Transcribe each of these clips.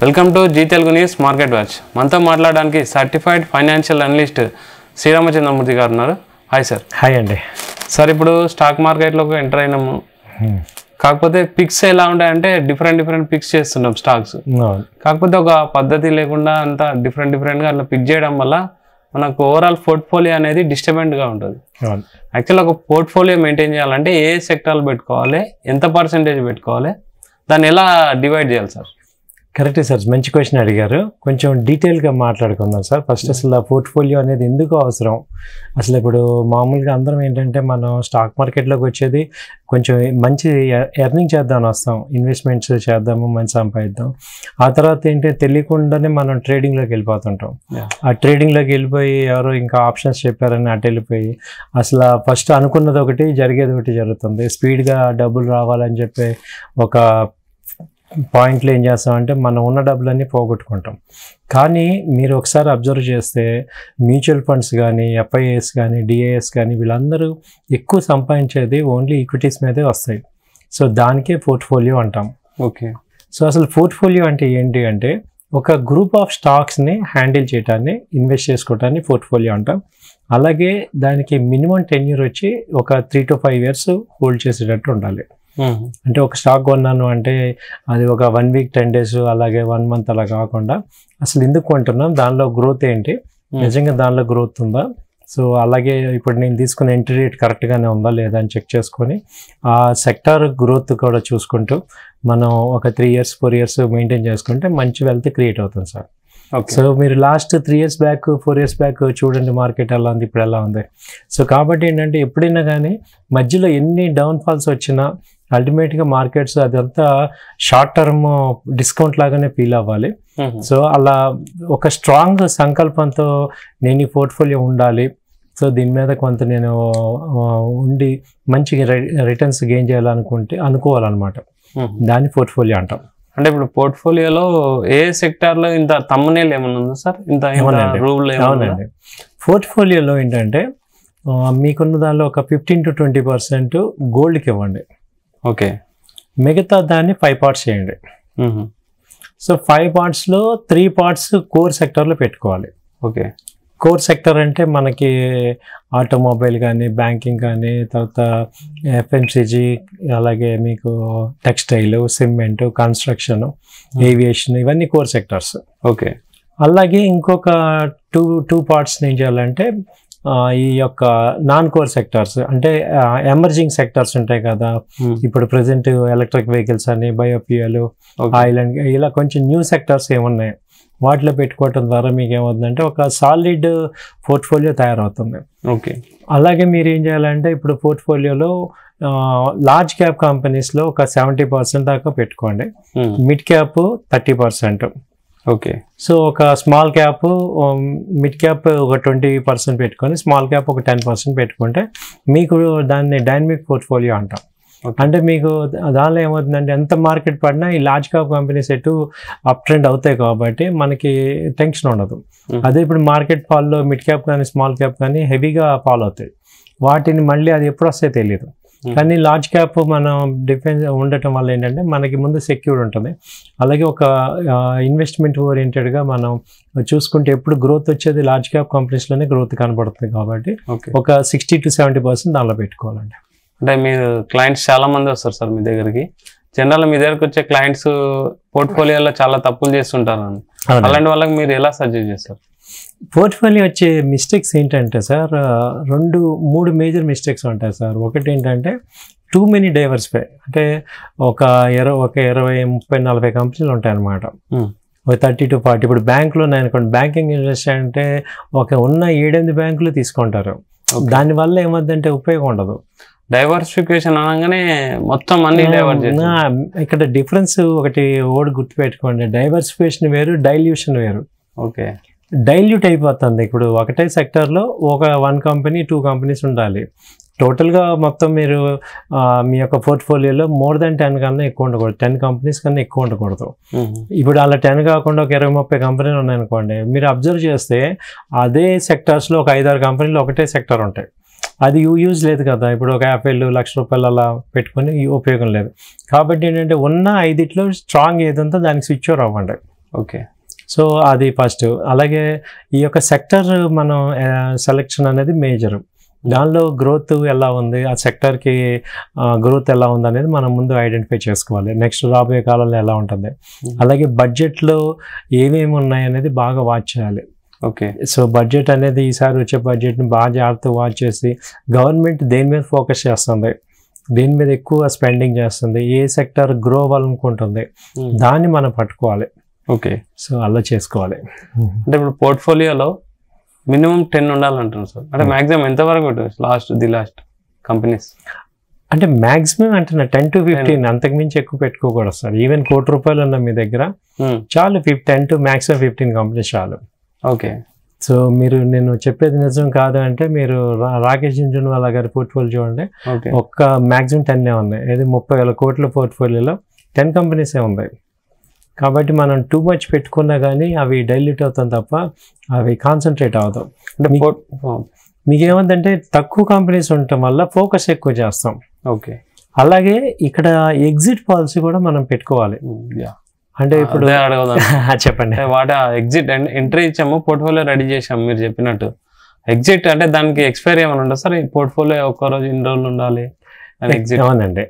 Welcome to Zee Telugu news market watch. మనతో మాట్లాడడానికి certified financial analyst Sriramachandramurthy గారు ఉన్నారు. Hi sir. హాయ్ అండి. సార్, ఇప్పుడు స్టాక్ మార్కెట్లోకి ఎంటర్ అయినాము. కాకపోతే పిక్స్ ఎలా ఉంటాయంటే డిఫరెంట్ పిక్స్ చేస్తున్నాం స్టాక్స్. కాకపోతే ఒక పద్ధతి లేకుండా అంతా డిఫరెంట్గా అట్లా పిక్ చేయడం వల్ల మనకు ఓవరాల్ పోర్ట్ఫోలియో అనేది డిస్టర్బెంట్గా ఉంటుంది. యాక్చువల్గా ఒక పోర్ట్ఫోలియో మెయింటైన్ చేయాలంటే ఏ సెక్టార్లు పెట్టుకోవాలి, ఎంత పర్సెంటేజ్ పెట్టుకోవాలి, దాన్ని ఎలా డివైడ్ చేయాలి సార్? కరెక్టే సార్, మంచి క్వశ్చన్ అడిగారు. కొంచెం డీటెయిల్గా మాట్లాడుకుందాం సార్. ఫస్ట్ అసలు పోర్ట్ఫోలియో అనేది ఎందుకు అవసరం? అసలు ఇప్పుడు మామూలుగా అందరం ఏంటంటే మనం స్టాక్ మార్కెట్లోకి వచ్చేది కొంచెం మంచి ఎర్నింగ్ చేద్దామని వస్తాం, ఇన్వెస్ట్మెంట్స్ చేద్దాము, మంచి సంపాదిద్దాం. ఆ తర్వాత ఏంటంటే తెలియకుండానే మనం ట్రేడింగ్లోకి వెళ్ళిపోతుంటాం. ఆ ట్రేడింగ్లోకి వెళ్ళిపోయి ఎవరో ఇంకా ఆప్షన్స్ చెప్పారని అటు వెళ్ళిపోయి అసలు ఫస్ట్ అనుకున్నది ఒకటి జరిగేది ఒకటి జరుగుతుంది. స్పీడ్గా డబ్బులు రావాలని చెప్పి ఒక పాయింట్లో ఏం చేస్తామంటే మనం ఉన్న డబ్బులన్నీ పోగొట్టుకుంటాం. కానీ మీరు ఒకసారి అబ్జర్వ్ చేస్తే మ్యూచువల్ ఫండ్స్ కానీ, ఎఫ్ఐఏస్ కానీ, డిఐఎస్ కానీ వీళ్ళందరూ ఎక్కువ సంపాదించేది ఓన్లీ ఈక్విటీస్ మీదే వస్తాయి. సో దానికే పోర్ట్ఫోలియో అంటాం. ఓకే. సో అసలు పోర్ట్ఫోలియో అంటే ఏంటి అంటే ఒక గ్రూప్ ఆఫ్ స్టాక్స్ని హ్యాండిల్ చేయడాన్ని, ఇన్వెస్ట్ చేసుకోవటాన్ని పోర్ట్ఫోలియో అంటాం. అలాగే దానికి మినిమం టెన్యూర్ వచ్చి ఒక 3 to 5 years హోల్డ్ చేసేటట్టు ఉండాలి. అంటే ఒక స్టాక్ కొన్నాను అంటే అది ఒక 1 week 10 days అలాగే 1 month అలా కాకుండా అసలు ఎందుకు కొంటున్నాం, దానిలో గ్రోత్ ఏంటి, నిజంగా దానిలో గ్రోత్ ఉందా, సో అలాగే ఇప్పుడు నేను తీసుకున్న ఎంట్రీ రేట్ కరెక్ట్గానే ఉందా లేదా అని చెక్ చేసుకొని ఆ సెక్టార్ గ్రోత్ కూడా చూసుకుంటూ మనం ఒక 3 years 4 years మెయింటైన్ చేసుకుంటే మంచి వెల్త్ క్రియేట్ అవుతుంది సార్. సో మీరు last 3 years back 4 years back చూడండి మార్కెట్ ఎలా ఉంది, ఇప్పుడు ఎలా ఉంది. సో కాబట్టి ఏంటంటే ఎప్పుడైనా కానీ మధ్యలో ఎన్ని డౌన్ఫాల్స్ వచ్చినా అల్టిమేట్గా మార్కెట్స్ అదంతా షార్ట్ టర్మ్ డిస్కౌంట్ లాగానే ఫీల్ అవ్వాలి. సో అలా ఒక స్ట్రాంగ్ సంకల్పంతో నేను ఈ పోర్ట్ఫోలియో ఉండాలి, సో దీని మీద కొంత నేను ఉండి మంచి రిటర్న్స్ గెయిన్ అనుకోవాలన్నమాట. దాన్ని పోర్ట్ఫోలియో అంటాం. అంటే ఇప్పుడు పోర్ట్ఫోలియోలో ఏ సెక్టార్లో ఇంత తమ్మునేల్ ఏమన్నా ఉందా సార్? ఇంత రూల్? అవునండి. పోర్ట్ఫోలియోలో ఏంటంటే మీకున్న దానిలో ఒక 15 to 20% గోల్డ్కి ఇవ్వండి. ఓకే. మిగతా దాన్ని 5 parts చేయండి. సో 5 partsలో 3 parts కోర్ సెక్టర్లో పెట్టుకోవాలి. ఓకే. కోర్ సెక్టర్ అంటే మనకి ఆటోమొబైల్ కానీ, బ్యాంకింగ్ కానీ, తర్వాత ఎఫ్ఎంసీజీ, అలాగే మీకు టెక్స్టైల్, సిమెంట్, కన్స్ట్రక్షన్, ఏవియేషన్, ఇవన్నీ కోర్ సెక్టర్స్. ఓకే. అలాగే ఇంకొక టూ పార్ట్స్ ఏం చేయాలంటే ఈ యొక్క నాన్ కోర్ సెక్టార్స్ అంటే ఎమర్జింగ్ సెక్టార్స్ ఉంటాయి కదా. ఇప్పుడు ప్రజెంట్ ఎలక్ట్రిక్ వెహికల్స్ అని, బయోఫ్యూయల్, ఆయిల్ అండ్ ఇలా కొంచెం న్యూ సెక్టార్స్ ఏమున్నాయి వాటిలో పెట్టుకోవటం ద్వారా మీకు ఏమవుతుందంటే ఒక సాలిడ్ పోర్ట్ఫోలియో తయారవుతుంది. ఓకే. అలాగే మీరు ఏం చేయాలంటే ఇప్పుడు పోర్ట్ఫోలియోలో లార్జ్ క్యాప్ కంపెనీస్లో ఒక 70% దాకా పెట్టుకోండి, మిడ్ క్యాప్ 30%. ఓకే. సో ఒక స్మాల్ క్యాప్, మిడ్ క్యాప్ ఒక 20% పెట్టుకొని స్మాల్ క్యాప్ ఒక 10% పెట్టుకుంటే మీకు దాన్ని డైనమిక్ పోర్ట్ఫోలియో అంటాం. అంటే మీకు దానిలో ఏమవుతుందంటే ఎంత మార్కెట్ పడినా ఈ లార్జ్ క్యాప్ కంపెనీస్ ఎటు అప్ ట్రెండ్ అవుతాయి కాబట్టి మనకి టెన్షన్ ఉండదు. అదే ఇప్పుడు మార్కెట్ ఫాల్లో మిడ్ క్యాప్ కానీ స్మాల్ క్యాప్ కానీ హెవీగా ఫాలో అవుతాయి, వాటిని మళ్ళీ అది ఎప్పుడు వస్తాయో తెలియదు. కానీ లార్జ్ క్యాప్ మనం డిఫెన్స్ ఉండటం వల్ల ఏంటంటే మనకి ముందు సెక్యూర్డ్ ఉంటుంది. అలాగే ఒక ఇన్వెస్ట్మెంట్ ఓరియంటెడ్గా మనం చూసుకుంటే ఎప్పుడు గ్రోత్ వచ్చేది లార్జ్ క్యాప్ కంపెనీస్లోనే గ్రోత్ కనబడుతుంది కాబట్టి ఒక 60 to 70% దానిలో పెట్టుకోవాలండి. అంటే మీరు క్లయింట్స్ చాలా మంది వస్తారు సార్ మీ దగ్గరికి. జనరల్గా మీ దగ్గరకు వచ్చే క్లయింట్స్ పోర్ట్ఫోలియోలో చాలా తప్పులు చేస్తుంటారు, అలాంటి వాళ్ళకి మీరు ఎలా సజెస్ట్ చేస్తారు? పోర్ట్ఫోలియో వచ్చే మిస్టేక్స్ ఏంటంటే సార్ 2-3 మేజర్ మిస్టేక్స్ ఉంటాయి సార్. ఒకటి ఏంటంటే టూ మెనీ డైవర్సిఫై, అంటే ఒక 20, 30, 40 కంపెనీలు ఉంటాయి అన్నమాట. ఒక 30 to 40. ఇప్పుడు బ్యాంకులో అనుకోండి, బ్యాంకింగ్ ఇండస్ట్రీ అంటే ఉన్న 7-8 బ్యాంకులు తీసుకుంటారు. దానివల్ల ఏమవుతుందంటే ఉపయోగం ఉండదు. డైవర్సిఫికేషన్ అనగానే మొత్తం అన్ని డైవర్ట్. ఇక్కడ డిఫరెన్స్ ఒకటి గుర్తుపెట్టుకోండి, డైవర్సిఫికేషన్ వేరు, డైల్యూషన్ వేరు. ఓకే. డైల్యూట్ అయిపోతుంది. ఇప్పుడు ఒకటే సెక్టర్లో ఒక 1 company 2 companies ఉండాలి. టోటల్గా మొత్తం మీరు మీ యొక్క పోర్ట్ఫోలియోలో మోర్ దాన్ 10 కన్నా ఎక్కువ ఉండకూడదు, 10 companies కన్నా ఎక్కువ ఉండకూడదు. ఇప్పుడు అలా 10 కాకుండా ఒక 20-30 కంపెనీలు ఉన్నాయనుకోండి, మీరు అబ్జర్వ్ చేస్తే అదే సెక్టార్స్లో ఒక 5-6 కంపెనీలు ఒకటే సెక్టర్ ఉంటాయి. అది యూజ్ లేదు కదా. ఇప్పుడు ఒక యాపిల్ ₹1,00,000 అలా పెట్టుకొని ఉపయోగం లేదు. కాబట్టి ఏంటంటే ఉన్న 5 స్ట్రాంగ్ ఏదంతా దానికి స్విచ్ ఓవర్ అవ్వండి. ఓకే. సో అది ఫస్ట్. అలాగే ఈ యొక్క సెక్టర్ మనం సెలెక్షన్ అనేది మేజర్. దానిలో గ్రోత్ ఎలా ఉంది, ఆ సెక్టర్కి గ్రోత్ ఎలా ఉంది అనేది మనం ముందు ఐడెంటిఫై చేసుకోవాలి. నెక్స్ట్ రాబోయే కాలంలో ఎలా ఉంటుంది, అలాగే బడ్జెట్లో ఏమేమి ఉన్నాయి అనేది బాగా వాచ్ చేయాలి. ఓకే. సో బడ్జెట్ అనేది ఈసారి వచ్చే బడ్జెట్ని బాగా జాగ్రత్తగా వాచ్ చేసి గవర్నమెంట్ దేని మీద ఫోకస్ చేస్తుంది, దేని మీద ఎక్కువ స్పెండింగ్ చేస్తుంది, ఏ సెక్టర్ గ్రో అవ్వాలనుకుంటుంది, దాన్ని మనం పట్టుకోవాలి. ఓకే. సో అలా చేసుకోవాలి. అంటే ఇప్పుడు పోర్ట్ఫోలియోలో మినిమం 10 ఉండాలంటున్నారు సార్. అంటే మాక్సిమం ఎంతవరకు ఉంటుంది లాస్ట్ కంపెనీస్? అంటే మ్యాక్సిమం అంటే 10 to 15, అంతకుమించి ఎక్కువ పెట్టుకోకూడదు సార్. ఈవెన్ ₹1,00,00,000 ఉన్న మీ దగ్గర చాలు, 10 to maximum 15 కంపెనీస్ చాలు. ఓకే. సో మీరు నేను చెప్పేది నిజం కాదు అంటే మీరు రాకేష్ జుంజున్వాలా గారి పోర్ట్ఫోలియో చూడండి, ఒక్క మ్యాక్సిమం 10 ఉన్నాయి. ఇది 30,000 కోట్ల పోర్ట్ఫోలియోలో 10 కంపెనీసే ఉన్నాయి. కాబట్టి మనం టూ మచ్ పెట్టుకున్నా కానీ అవి డైల్యూట్ అవుతాం తప్ప అవి కాన్సన్ట్రేట్ అవుతాం. అంటే మీకు ఏమందంటే తక్కువ కంపెనీస్ ఉండటం వల్ల ఫోకస్ ఎక్కువ చేస్తాం. ఓకే. అలాగే ఇక్కడ ఎగ్జిట్ పాలసీ కూడా మనం పెట్టుకోవాలి. అంటే ఇప్పుడు చెప్పండి. వాటి ఎగ్జిట్ ఎంట్రీ ఇచ్చాము, పోర్ట్ఫోలియో రెడీ చేసాము మీరు చెప్పినట్టు. ఎగ్జిట్ అంటే దానికి ఎక్స్పైరీ ఏమైనా ఉంటుంది సార్? ఈ పోర్ట్ఫోలియో ఒక్కరోజు ఇన్ని రోజులు ఉండాలి? అవునండి.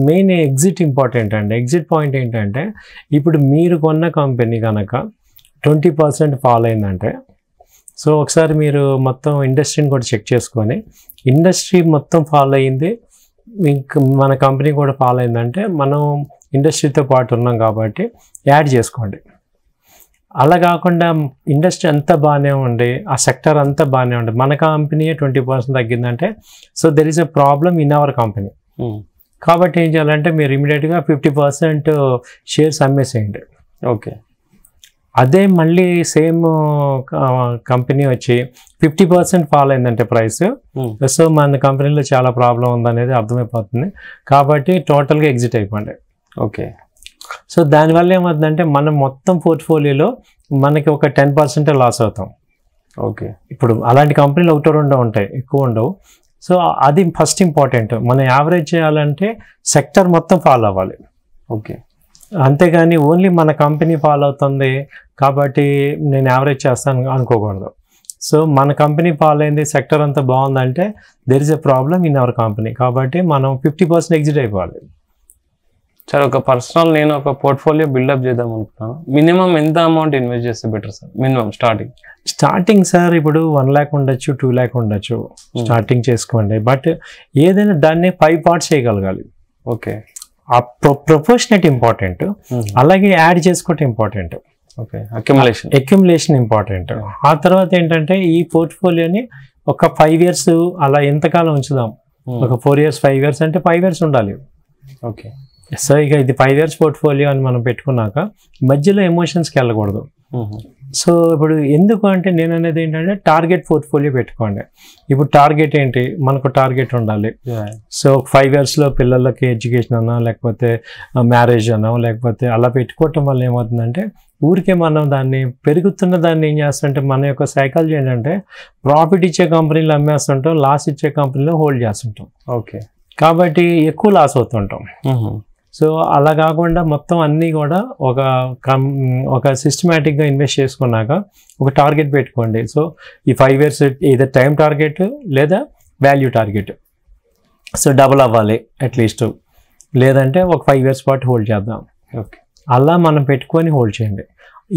మెయిన్ ఎగ్జిట్ ఇంపార్టెంట్ అండి. ఎగ్జిట్ పాయింట్ ఏంటంటే ఇప్పుడు మీరు కొన్న కంపెనీ కనుక 20% ఫాల్ అయిందంటే, సో ఒకసారి మీరు మొత్తం ఇండస్ట్రీని కూడా చెక్ చేసుకొని, ఇండస్ట్రీ మొత్తం ఫాల్ అయ్యింది, ఇంకా మన కంపెనీ కూడా ఫాల్ అయిందంటే మనం ఇండస్ట్రీతో పాటు ఉన్నాం కాబట్టి యాడ్ చేసుకోండి. అలా కాకుండా ఇండస్ట్రీ అంతా బాగానే ఉండి ఆ సెక్టర్ అంతా బాగానే ఉండి మన కంపెనీ 20% తగ్గిందంటే, so there is a problem in our company. కాబట్టి ఏం చేయాలంటే మీరు ఇమీడియట్గా 50% షేర్స్ అమ్మేసేయండి. ఓకే. అదే మళ్ళీ సేమ్ కంపెనీ వచ్చి 50% ఫాల్ అయిందంటే ప్రైస్, సో మన కంపెనీలో చాలా ప్రాబ్లం ఉందనేది అర్థమైపోతుంది. కాబట్టి టోటల్గా ఎగ్జిట్ అయిపోండి. ఓకే. సో దానివల్ల ఏమవుతుందంటే మనం మొత్తం పోర్ట్ఫోలియోలో మనకి ఒక 10% లాస్ అవుతాం. ఓకే. ఇప్పుడు అలాంటి కంపెనీలు 1-2 ఉంటాయి, ఎక్కువ ఉండవు. సో అది ఫస్ట్ ఇంపార్టెంట్. మనం యావరేజ్ చేయాలంటే సెక్టర్ మొత్తం ఫాలో అవ్వాలి. ఓకే. అంతేగాని ఓన్లీ మన కంపెనీ ఫాలో అవుతుంది కాబట్టి నేను యావరేజ్ చేస్తాను అనుకోకూడదు. సో మన కంపెనీ ఫాలో అయింది, సెక్టర్ అంతా బాగుందంటే there is a problem in our company. కాబట్టి మనం 50% ఎగ్జిట్ అయిపోవాలి. సార్ ఒక నేను ఒక పోర్ట్ఫోలియో బిల్డప్ చేద్దాం అనుకుంటున్నాను. మినిమం ఎంత అమౌంట్ ఇన్వెస్ట్ చేస్తే better sir? Minimum starting sir ఇప్పుడు 1 lakh ఉండొచ్చు, 2 lakh ఉండొచ్చు, స్టార్టింగ్ చేసుకోండి. బట్ ఏదైనా దాన్ని 5 parts చేయగలగాలి. ఓకే. ఆ ప్రొపోర్షనేట్ ఇంపార్టెంట్, అలాగే యాడ్ చేసుకోవటం ఇంపార్టెంట్. ఓకే. Accumulation important. ఆ తర్వాత ఏంటంటే ఈ పోర్ట్ఫోలియోని ఒక 5 years అలా ఎంతకాలం ఉంచుదాం. ఒక 4 years 5 years అంటే 5 years ఉండాలి. ఓకే. సో ఇక ఇది 5 years పోర్ట్ఫోలియో అని మనం పెట్టుకున్నాక మధ్యలో ఎమోషన్స్కి వెళ్ళకూడదు. సో ఇప్పుడు ఎందుకు అంటే నేను అనేది ఏంటంటే టార్గెట్ పోర్ట్ఫోలియో పెట్టుకోండి. ఇప్పుడు టార్గెట్ ఏంటి, మనకు టార్గెట్ ఉండాలి. సో 5 yearsలో పిల్లలకి ఎడ్యుకేషన్ అన్నా, లేకపోతే మ్యారేజ్ అన్నా, లేకపోతే అలా పెట్టుకోవటం వల్ల ఏమవుతుందంటే ఊరికే మనం దాన్ని పెరుగుతున్న దాన్ని ఏం చేస్తుంటే మన యొక్క సైకాలజీ ఏంటంటే ప్రాఫిట్ ఇచ్చే కంపెనీలు అమ్మేస్తుంటాం, లాస్ ఇచ్చే కంపెనీలో హోల్డ్ చేస్తుంటాం. ఓకే. కాబట్టి ఎక్కువ లాస్ అవుతుంటాం. సో అలా కాకుండా మొత్తం అన్నీ కూడా ఒక సిస్టమేటిక్గా ఇన్వెస్ట్ చేసుకున్నాక ఒక టార్గెట్ పెట్టుకోండి. సో ఈ 5 years ఏదో టైం టార్గెట్ లేదా వాల్యూ టార్గెట్. సో డబుల్ అవ్వాలి అట్లీస్ట్, లేదంటే ఒక 5 years పాటు హోల్డ్ చేద్దాం. ఓకే. అలా మనం పెట్టుకొని హోల్డ్ చేయండి.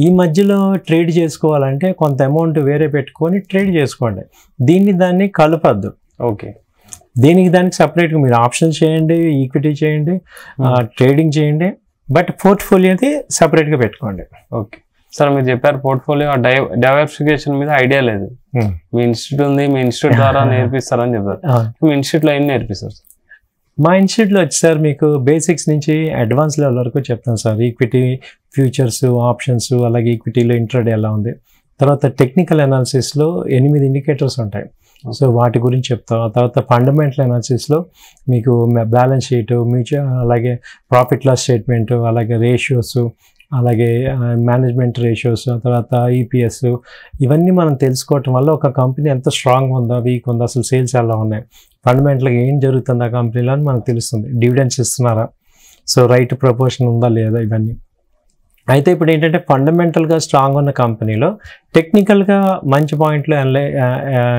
ఈ మధ్యలో ట్రేడ్ చేసుకోవాలంటే కొంత అమౌంట్ వేరే పెట్టుకొని ట్రేడ్ చేసుకోండి. దాన్ని కలపద్దు. ఓకే. దానికి సపరేట్గా మీరు ఆప్షన్స్ చేయండి, ఈక్విటీ చేయండి, ట్రేడింగ్ చేయండి, బట్ పోర్ట్ఫోలియోది సపరేట్గా పెట్టుకోండి. ఓకే. సార్ మీరు చెప్పారు పోర్ట్ఫోలియో డైవర్సిఫికేషన్ మీద ఐడియా లేదు. మీ ఇన్స్టిట్యూట్ ఉంది, మీ ఇన్స్టిట్యూట్ ద్వారా నేర్పిస్తారని చెప్పారు. మీ ఇన్స్టిట్యూట్లో ఏం నేర్పిస్తారు? మా ఇన్స్టిట్యూట్లో వచ్చి సార్ మీకు బేసిక్స్ నుంచి అడ్వాన్స్ లెవెల్ వరకు చెప్తాను సార్. ఈక్విటీ, ఫ్యూచర్స్, ఆప్షన్స్, అలాగే ఈక్విటీలో ఇంట్రాడే ఎలా ఉంది, తర్వాత టెక్నికల్ అనాలిసిస్లో 8 ఇండికేటర్స్ ఉంటాయి. సో వాటి గురించి చెప్తాం. ఆ తర్వాత ఫండమెంటల్ అనాలిసిస్లో మీకు బ్యాలెన్స్ షీటు, మ్యూచువల్, అలాగే ప్రాఫిట్ లాస్ స్టేట్మెంట్, అలాగే రేషియోస్, అలాగే మేనేజ్మెంట్ రేషియోస్, ఆ తర్వాత ఈపీఎస్, ఇవన్నీ మనం తెలుసుకోవటం వల్ల ఒక కంపెనీ ఎంత స్ట్రాంగ్ ఉందా, వీక్ ఉందా, అసలు సేల్స్ ఎలా ఉన్నాయి, ఫండమెంటల్గా ఏం జరుగుతుంది ఆ కంపెనీలో అని మనకు తెలుస్తుంది. డివిడెండ్స్ ఇస్తున్నారా, సో రైట్ ప్రపోర్షన్ ఉందా లేదా, ఇవన్నీ. అయితే ఇప్పుడు ఏంటంటే ఫండమెంటల్గా స్ట్రాంగ్ ఉన్న కంపెనీలో టెక్నికల్గా మంచి పాయింట్లు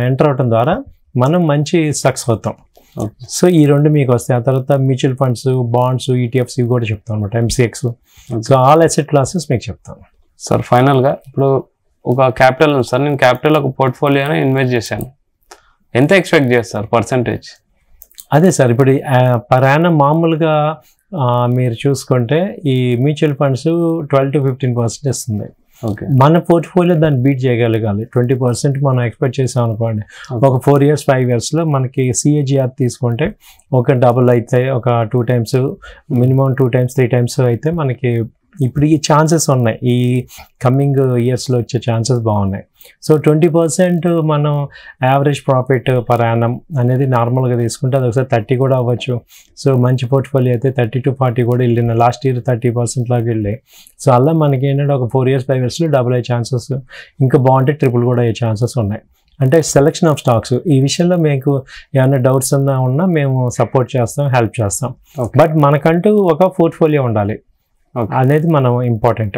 ఎంటర్ అవడం ద్వారా మనం మంచి సక్సెస్ అవుతాం. సో ఈ రెండు మీకు వస్తాయి. ఆ తర్వాత మ్యూచువల్ ఫండ్స్, బాండ్స్, ఈటీఎఫ్స్ ఇవి కూడా చెప్తాం అనమాట, MCX. So all asset classes మీకు చెప్తాను సార్. ఫైనల్గా ఇప్పుడు ఒక క్యాపిటల్ ఉంది సార్, నేను క్యాపిటల్ ఒక పోర్ట్ఫోలియోని ఇన్వెస్ట్ చేశాను, ఎంత ఎక్స్పెక్ట్ చేస్తారు పర్సంటేజ్? అదే సార్, ఇప్పుడు పర్ యానం మామూలుగా మీరు చూసుకుంటే ఈ మ్యూచువల్ ఫండ్స్ 12 to 15% ఇస్తుంది. ఓకే, మన పోర్ట్ఫోలియో దాన్ని బీట్ చేయగలగాలి. 20% మనం ఎక్స్పెక్ట్ చేసాం అనుకోండి, ఒక 4 years 5 yearsలో మనకి సిఏజిఆర్ తీసుకుంటే ఒక డబుల్ అయితే, ఒక 2 times, మినిమం 2 times 3 times అయితే మనకి ఇప్పుడు ఈ ఛాన్సెస్ ఉన్నాయి. ఈ కమింగ్ ఇయర్స్లో వచ్చే ఛాన్సెస్ బాగున్నాయి. సో 20% మనం యావరేజ్ ప్రాఫిట్ పర్ యానం అనేది నార్మల్గా తీసుకుంటే అది ఒకసారి 30 కూడా అవ్వచ్చు. సో మంచి పోర్ట్ఫోలియో అయితే 30 to 40 కూడా వెళ్ళిన, లాస్ట్ ఇయర్ 30% లాగా వెళ్ళాయి. సో అలా మనకి ఏంటంటే ఒక 4 years 5 yearsలో డబుల్ అయ్యే ఛాన్సెస్, ఇంకా బాగుంటే ట్రిపుల్ కూడా అయ్యే ఛాన్సెస్ ఉన్నాయి. అంటే సెలెక్షన్ ఆఫ్ స్టాక్స్ ఈ విషయంలో మీకు ఏమైనా డౌట్స్ ఉన్నా మేము సపోర్ట్ చేస్తాం, హెల్ప్ చేస్తాం. బట్ మనకంటూ ఒక పోర్ట్ఫోలియో ఉండాలి అనేది మనం important.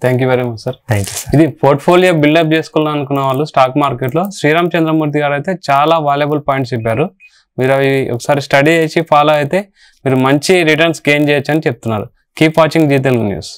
Thank you very much sir. Thank you. ఇది పోర్ట్ఫోలియో బిల్డప్ చేసుకోవాలనుకున్న వాళ్ళు స్టాక్ మార్కెట్లో శ్రీరామ్ చంద్రమూర్తి గారు అయితే చాలా వాల్యుబుల్ పాయింట్స్ చెప్పారు. మీరు అవి ఒకసారి స్టడీ చేసి ఫాలో అయితే మీరు మంచి రిటర్న్స్ గెయిన్ చేయొచ్చు అని చెప్తున్నారు. Keep watching Zee Telugu news.